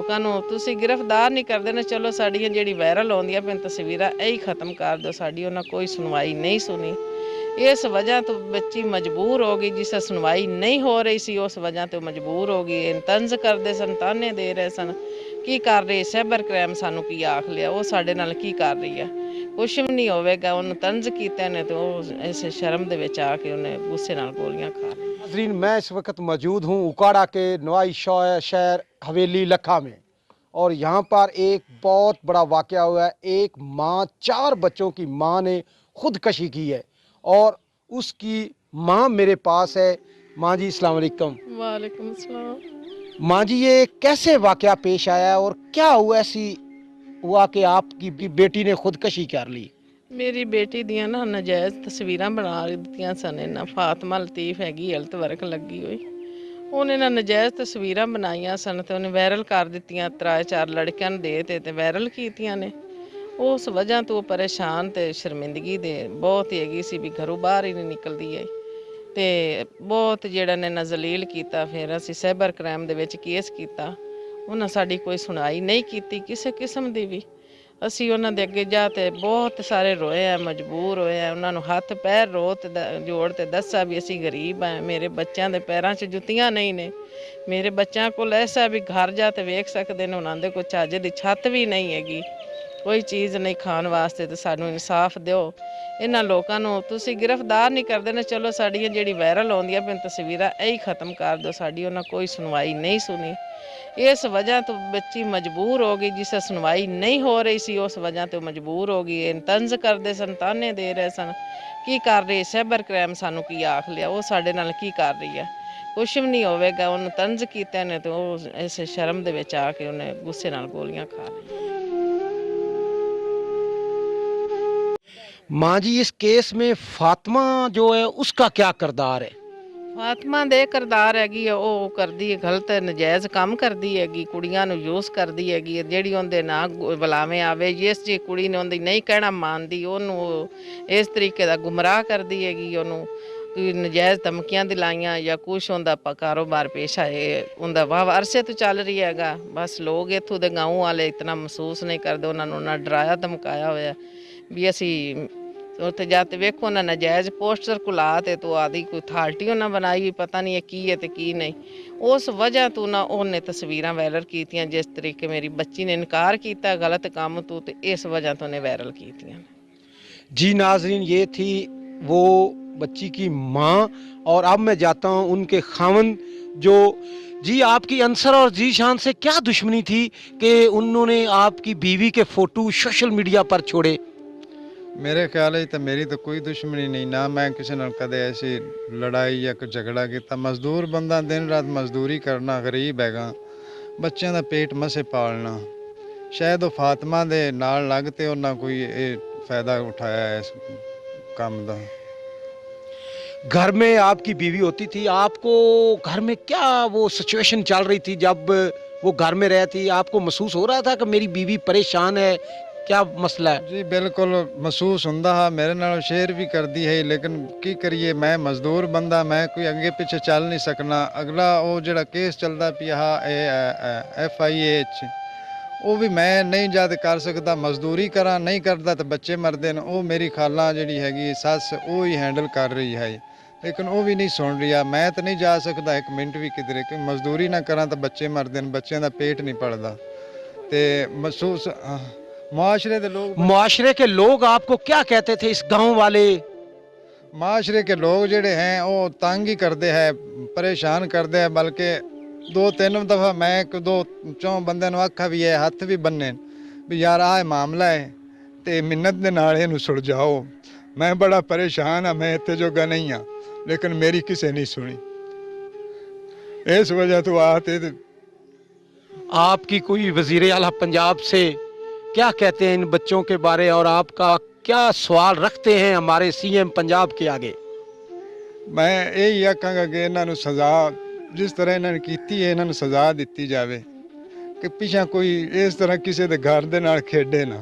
ਲੋਕਾਂ ਨੂੰ ਤੁਸੀਂ ਗ੍ਰਿਫਤਾਰ ਨਹੀਂ ਕਰਦੇ ਨੇ। ਚਲੋ ਸਾਡੀਆਂ ਜਿਹੜੀ ਵਾਇਰਲ ਆਉਂਦੀਆਂ ਪਈਆਂ ਤਸਵੀਰਾਂ ਇਹ ਹੀ ਖਤਮ ਕਰ ਦਿਓ। ਸਾਡੀ ਉਹਨਾਂ ਕੋਈ ਸੁਣਵਾਈ ਨਹੀਂ ਸੁਣੀ। ਇਸ ਵਜ੍ਹਾ ਤੋਂ ਬੱਚੀ ਮਜਬੂਰ ਹੋ ਗਈ। ਜਿਸ ਸੁਣਵਾਈ ਨਹੀਂ ਹੋ ਰਹੀ ਸੀ ਉਸ ਵਜ੍ਹਾ ਤੋਂ ਮਜਬੂਰ ਹੋ ਗਈ। ਤੰਜ਼ ਕਰਦੇ ਸਨ, ਤਾਨੇ ਦੇ ਰਹੇ ਸਨ। ਕੀ ਕਰ ਰਹੀ ਸਾਈਬਰ ਕ੍ਰਾਈਮ ਸਾਨੂੰ ਕੀ ਆਖ ਲਿਆ, ਉਹ ਸਾਡੇ ਨਾਲ ਕੀ ਕਰ ਰਹੀ ਹੈ? ਕੁਛ ਵੀ ਨਹੀਂ ਹੋਵੇਗਾ। ਉਹਨੂੰ ਤੰਜ਼ ਕੀਤਾ ਨੇ ਤੇ ਉਹ ਇਸ ਸ਼ਰਮ ਦੇ ਵਿੱਚ ਆ ਕੇ ਉਹਨੇ ਗੁੱਸੇ ਨਾਲ ਗੋਲੀਆਂ खा ली। नाज़रीन, मैं इस वक्त मौजूद हूँ उकाड़ा के नवाई शहर हवेली लखा में, और यहाँ पर एक बहुत बड़ा वाक़या हुआ है। एक माँ, 4 बच्चों की माँ ने ख़ुदकशी की है और उसकी माँ मेरे पास है। माँ जी अस्सलाम वालेकुम। वालेकुम सलाम। माँ जी, ये कैसे वाक़या पेश आया और क्या हुआ ऐसी हुआ कि आपकी बेटी ने ख़ुदकशी कर ली? ਮੇਰੀ ਬੇਟੀ ਦੀਆਂ ਨਾ ਨਜਾਇਜ਼ ਤਸਵੀਰਾਂ ਬਣਾ ਦਿੱਤੀਆਂ ਸਨ। ਇਹਨਾਂ ਫਾਤਮਾ ਲਤੀਫ ਹੈਗੀ, ਹੈਲਥ ਵਰਕ ਲੱਗੀ ਹੋਈ, ਉਹਨੇ ਨਾ ਨਜਾਇਜ਼ ਤਸਵੀਰਾਂ ਬਣਾਈਆਂ ਸਨ ਤੇ ਉਹਨੇ ਵਾਇਰਲ ਕਰ ਦਿੱਤੀਆਂ। 3-4 ਲੜਕਿਆਂ ਨੂੰ ਦੇ ਤੇ ਵਾਇਰਲ ਕੀਤੀਆਂ ਨੇ। ਉਸ ਵਜ੍ਹਾ ਤੋਂ ਪਰੇਸ਼ਾਨ ਤੇ ਸ਼ਰਮਿੰਦਗੀ ਦੇ ਬਹੁਤ ਹੀ ਹੈਗੀ ਸੀ ਵੀ ਘਰੋਂ ਬਾਹਰ ਹੀ ਨਹੀਂ ਨਿਕਲਦੀ ਹੈ ਤੇ ਬਹੁਤ ਜਿਹੜਾ ਨੇ ਨਾ ਜ਼ਲੀਲ ਕੀਤਾ। ਫਿਰ ਅਸੀਂ ਸਾਈਬਰ ਕ੍ਰਾਈਮ ਦੇ ਵਿੱਚ ਕੇਸ ਕੀਤਾ। ਉਹਨਾਂ ਸਾਡੀ ਕੋਈ ਸੁਣਾਈ ਨਹੀਂ ਕੀਤੀ ਕਿਸੇ ਕਿਸਮ ਦੀ ਵੀ। ਅਸੀਂ ਉਹਨਾਂ ਦੇ ਅੱਗੇ ਜਾ ਤੇ ਬਹੁਤ ਸਾਰੇ ਰੋਏ ਆ, ਮਜਬੂਰ ਹੋਏ ਆ। ਉਹਨਾਂ ਨੂੰ ਹੱਥ ਪੈਰ ਰੋ ਤੇ ਜੋੜ ਤੇ ਦੱਸਿਆ ਵੀ ਅਸੀਂ ਗਰੀਬ ਆ, ਮੇਰੇ ਬੱਚਿਆਂ ਦੇ ਪੈਰਾਂ 'ਚ ਜੁੱਤੀਆਂ ਨਹੀਂ ਨੇ, ਮੇਰੇ ਬੱਚਿਆਂ ਕੋਲ ਐਸਾ ਵੀ ਘਰ ਜਾ ਤੇ ਵੇਖ ਸਕਦੇ ਨੇ, ਉਹਨਾਂ ਦੇ ਕੋਈ ਚੱਜ ਦੀ ਛੱਤ ਵੀ ਨਹੀਂ ਹੈਗੀ, ਕੋਈ ਚੀਜ਼ ਨਹੀਂ ਖਾਣ ਵਾਸਤੇ, ਤੇ ਸਾਨੂੰ ਇਨਸਾਫ ਦਿਓ। ਇਹਨਾਂ ਲੋਕਾਂ ਨੂੰ ਤੁਸੀਂ ਗ੍ਰਿਫਤਾਰ ਨਹੀਂ ਕਰਦੇ ਨੇ। ਚਲੋ ਸਾਡੀਆਂ ਜਿਹੜੀ ਵਾਇਰਲ ਆਉਂਦੀਆਂ ਪਈਆਂ ਤਸਵੀਰਾਂ ਇਹ ਹੀ ਖਤਮ ਕਰ ਦਿਓ। ਸਾਡੀ ਉਹਨਾਂ ਕੋਈ ਸੁਣਵਾਈ ਨਹੀਂ ਸੁਣੀ। ਇਸ ਵਜ੍ਹਾ ਤੋਂ ਬੱਚੀ ਮਜਬੂਰ ਹੋ ਗਈ। ਜਿਸ ਸੁਣਵਾਈ ਨਹੀਂ ਹੋ ਰਹੀ ਸੀ ਉਸ ਵਜ੍ਹਾ ਤੋਂ ਮਜਬੂਰ ਹੋ ਗਈ। ਤੰਜ਼ ਕਰਦੇ ਸਨ, ਤਾਨੇ ਦੇ ਰਹੇ ਸਨ। ਕੀ ਕਰ ਰਹੀ ਸਾਈਬਰ ਕ੍ਰਾਈਮ ਸਾਨੂੰ ਕੀ ਆਖ ਲਿਆ, ਉਹ ਸਾਡੇ ਨਾਲ ਕੀ ਕਰ ਰਹੀ ਹੈ? ਕੁਛ ਵੀ ਨਹੀਂ ਹੋਵੇਗਾ। ਉਹਨੂੰ ਤੰਜ਼ ਕੀਤਾ ਨੇ ਤੇ ਉਹ ਇਸ ਸ਼ਰਮ ਦੇ ਵਿੱਚ ਆ ਕੇ ਉਹਨੇ ਗੁੱਸੇ ਨਾਲ ਗੋਲੀਆਂ खा ली। माँ जी, इस केस में फातिमा जो है उसका क्या किरदार है? ਫਾਤਮਾ ਦੇ ਕਿਰਦਾਰ ਹੈਗੀ ਆ, ਉਹ ਕਰਦੀ ਹੈ ਗਲਤ ਨਜਾਇਜ਼ ਕੰਮ ਕਰਦੀ ਹੈਗੀ, ਕੁੜੀਆਂ ਨੂੰ ਯੂਜ਼ ਕਰਦੀ ਹੈਗੀ। ਜਿਹੜੀ ਉਹਦੇ ਨਾਂ ਬੁਲਾਵੇਂ ਆਵੇ, ਜਿਸ ਜੀ ਕੁੜੀ ਨੇ ਉਹਦੀ ਨਹੀਂ ਕਹਿਣਾ ਮੰਨਦੀ ਉਹਨੂੰ ਇਸ ਤਰੀਕੇ ਦਾ ਗੁੰਮਰਾਹ ਕਰਦੀ ਹੈਗੀ। ਉਹਨੂੰ ਨਜਾਇਜ਼ ਧਮਕੀਆਂ ਦਿਲਾਈਆਂ ਜਾਂ ਕੁਛ ਉਹਦਾ ਕਾਰੋਬਾਰ ਪੇਸ਼ਾ ਹੈ ਉਹਦਾ ਵਾਹ ਅਰਸੇ ਤੋਂ ਚੱਲ ਰਹੀ ਹੈਗਾ। ਬਸ ਲੋਕ ਇੱਥੋਂ ਦੇ ਗਾਉਂ ਵਾਲੇ ਇਤਨਾ ਮਹਿਸੂਸ ਨਹੀਂ ਕਰਦੇ। ਉਹਨਾਂ ਨੂੰ ਉਹਨਾਂ ਡਰਾਇਆ ਧਮਕਾਇਆ ਹੋਇਆ ਵੀ ਅਸੀਂ ਉੱਥੇ ਜਾ ਤੇ ਵੇਖੋ ਉਹਨਾਂ ਨਜਾਇਜ਼ ਪੋਸਟਰ ਕੁਲਾ ਤੇ ਤੂੰ ਆਦੀ ਕੋਈ ਅਥਾਰਟੀ ਉਹਨਾਂ ਬਣਾਈ ਵੀ ਪਤਾ ਨਹੀਂ ਇਹ ਕੀ ਹੈ ਤੇ ਕੀ ਨਹੀਂ। ਉਸ ਵਜ੍ਹਾ ਤੋਂ ਨਾ ਉਹਨੇ ਤਸਵੀਰਾਂ ਵਾਇਰਲ ਕੀਤੀਆਂ। ਜਿਸ ਤਰੀਕੇ ਮੇਰੀ ਬੱਚੀ ਨੇ ਇਨਕਾਰ ਕੀਤਾ ਗਲਤ ਕੰਮ ਤੋਂ, ਤੇ ਇਸ ਵਜ੍ਹਾ ਤੋਂ ਉਹਨੇ ਵਾਇਰਲ ਕੀਤੀਆਂ। जी नाजरीन, ये थी वो बच्ची की माँ, और अब मैं जाता हूँ उनके खावंद जो। जी, आपकी अंसर और जीशान से क्या दुश्मनी थी कि उन्होंने आपकी बीवी के फोटो सोशल मीडिया पर छोड़े? मेरे ख्याल तो मेरी तो कोई दुश्मनी नहीं, ना मैं किसी नाल कदे ऐसी लड़ाई या कोई झगड़ा किया। मजदूर बंदा, दिन रात मजदूरी करना, गरीब हैगा, बच्चों का पेट मसे पालना। शायद वो फातिमा दे नाल लग ते उन्हां कोई फायदा उठाया है इस काम का। घर में आपकी बीवी होती थी, आपको घर में क्या वो सिचुएशन चल रही थी जब वो घर में रहती? आपको महसूस हो रहा था कि मेरी बीवी परेशान है? क्या मसला है? जी बिल्कुल महसूस हुंदा हा। मेरे नाल शेयर भी करती है, लेकिन की करिए, मैं मजदूर बंदा, मैं कोई अगे पिछे चल नहीं सकना। अगला वो जिहड़ा केस चलता पिया FIH, वो भी मैं नहीं जद कर सकता। मजदूरी करा नहीं करता तो बच्चे मरदे न। वो मेरी खाला जिहड़ी हैगी सस वो ही हैंडल कर रही है, लेकिन वो भी नहीं सुन रही है। मैं तो नहीं जा सकता एक मिनट भी किधरे, क्योंकि मजदूरी ना करा तो बच्चे मरदे न, बच्चों का पेट नहीं पलदा। ते महसूस मुआशरे के लोग आपको क्या कहते थे? इस गांव वाले माशरे के लोग जिहड़े हैं वो तंग ही करते हैं, परेशान करते हैं। बल्कि 2-3 दफ़ा मैं 2-4 बंदे नूं आखा भी है, हथ भी बन्ने भी यार आह मामला है ते मिन्नत दे नाल इहनूं सुलझाओ। मैं बड़ा परेशान हाँ, मैं इत्थे जोगा नहीं हाँ, लेकिन मेरी किसी नहीं सुनी। इस वजह तो आते आपकी कोई वजीर आला पंजाब से क्या कहते हैं इन बच्चों के बारे, और आपका क्या सवाल रखते हैं हमारे CM पंजाब के आगे? मैं यही आखांगा कि इन्हों सज़ा जिस तरह इन्होंने की है, इन्हों सज़ा दी जाए कि पिछा कोई इस तरह किसी के घर दे नाल खेडे ना।